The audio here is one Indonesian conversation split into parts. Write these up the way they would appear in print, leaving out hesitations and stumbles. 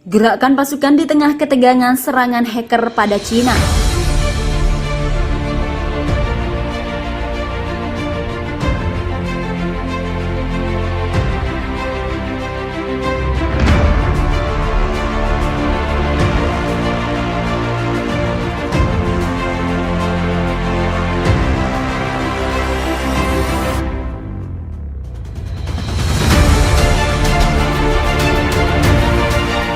Gerakan pasukan di tengah ketegangan serangan hacker pada Cina.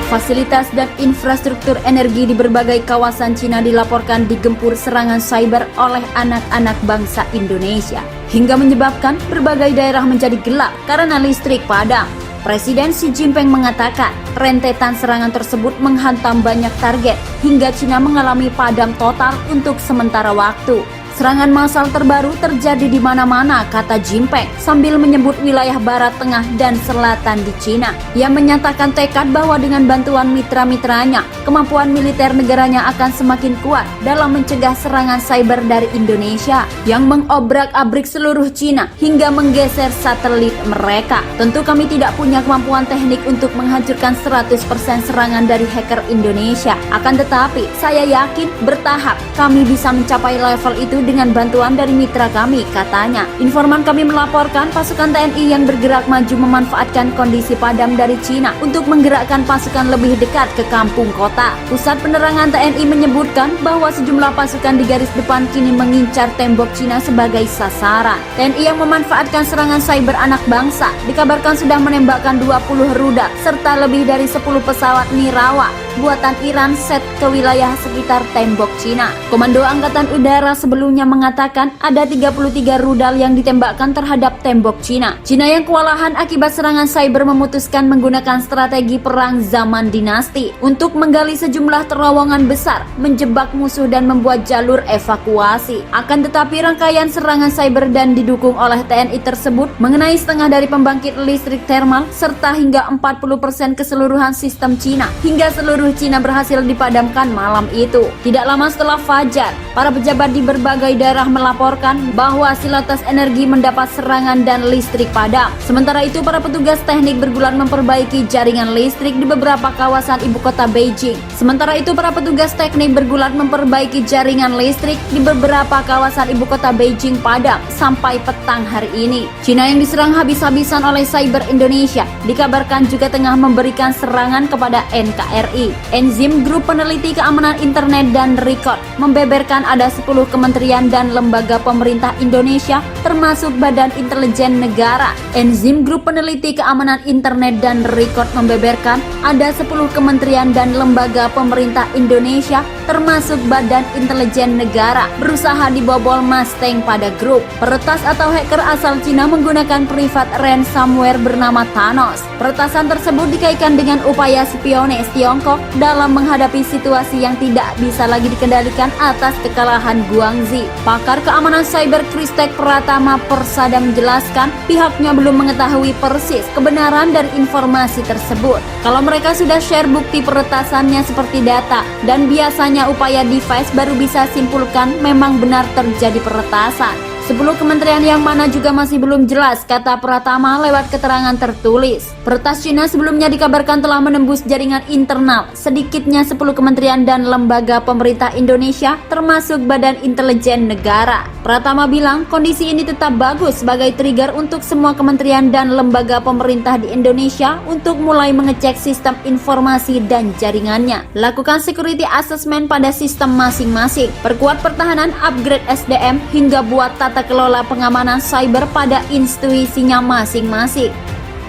Fasilitas dan infrastruktur energi di berbagai kawasan Cina dilaporkan digempur serangan cyber oleh anak-anak bangsa Indonesia, hingga menyebabkan berbagai daerah menjadi gelap karena listrik padam. Presiden Xi Jinping mengatakan rentetan serangan tersebut menghantam banyak target hingga Cina mengalami padam total untuk sementara waktu. Serangan massal terbaru terjadi di mana-mana, kata Jinping, sambil menyebut wilayah barat, tengah, dan selatan di Cina. Ia menyatakan tekad bahwa dengan bantuan mitra-mitranya, kemampuan militer negaranya akan semakin kuat dalam mencegah serangan cyber dari Indonesia yang mengobrak-abrik seluruh Cina hingga menggeser satelit mereka. Tentu kami tidak punya kemampuan teknik untuk menghancurkan 100% serangan dari hacker Indonesia. Akan tetapi, saya yakin bertahap kami bisa mencapai level itu dengan bantuan dari mitra kami, katanya. Informan kami melaporkan pasukan TNI yang bergerak maju memanfaatkan kondisi padam dari Cina untuk menggerakkan pasukan lebih dekat ke kampung kota. Pusat Penerangan TNI menyebutkan bahwa sejumlah pasukan di garis depan kini mengincar tembok Cina sebagai sasaran. TNI yang memanfaatkan serangan cyber anak bangsa dikabarkan sudah menembakkan 20 rudal serta lebih dari 10 pesawat Nirawa buatan Iran set ke wilayah sekitar tembok Cina. Komando Angkatan Udara sebelumnya mengatakan ada 33 rudal yang ditembakkan terhadap tembok Cina. Cina yang kewalahan akibat serangan cyber memutuskan menggunakan strategi perang zaman dinasti untuk menggali sejumlah terowongan besar, menjebak musuh dan membuat jalur evakuasi. Akan tetapi rangkaian serangan cyber dan didukung oleh TNI tersebut mengenai setengah dari pembangkit listrik thermal serta hingga 40% keseluruhan sistem Cina, hingga seluruh Cina berhasil dipadamkan malam itu. Tidak lama setelah fajar, para pejabat di berbagai daerah melaporkan bahwa silotas energi mendapat serangan dan listrik padam. Sementara itu, para petugas teknik bergulat memperbaiki jaringan listrik di beberapa kawasan ibu kota Beijing. Sementara itu, para petugas teknik bergulat memperbaiki jaringan listrik di beberapa kawasan ibu kota Beijing padam sampai petang hari ini. Cina yang diserang habis-habisan oleh cyber Indonesia dikabarkan juga tengah memberikan serangan kepada NKRI. Enzim Grup Peneliti Keamanan Internet dan Rekod membeberkan ada 10 kementerian dan lembaga pemerintah Indonesia termasuk Badan Intelijen Negara. Enzim Grup Peneliti Keamanan Internet dan Rekod membeberkan ada 10 kementerian dan lembaga pemerintah Indonesia termasuk Badan Intelijen Negara berusaha dibobol Mustang pada grup. Peretas atau hacker asal Cina menggunakan private ransomware bernama Thanos. Peretasan tersebut dikaitkan dengan upaya spionase Tiongkok dalam menghadapi situasi yang tidak bisa lagi dikendalikan atas kekalahan Guangxi. Pakar keamanan cyber Kristek Pratama Persada menjelaskan pihaknya belum mengetahui persis kebenaran dari informasi tersebut. Kalau mereka sudah share bukti peretasannya seperti data, dan biasanya upaya device baru bisa simpulkan memang benar terjadi peretasan. 10 kementerian yang mana juga masih belum jelas, kata Pratama lewat keterangan tertulis. Peretas Cina sebelumnya dikabarkan telah menembus jaringan internal sedikitnya 10 kementerian dan lembaga pemerintah Indonesia termasuk Badan Intelijen Negara. Pratama bilang kondisi ini tetap bagus sebagai trigger untuk semua kementerian dan lembaga pemerintah di Indonesia untuk mulai mengecek sistem informasi dan jaringannya. Lakukan security assessment pada sistem masing-masing, perkuat pertahanan, upgrade SDM, hingga buat tata kelola pengamanan cyber pada institusinya masing-masing.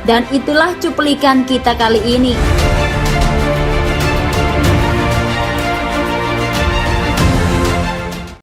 Dan itulah cuplikan kita kali ini.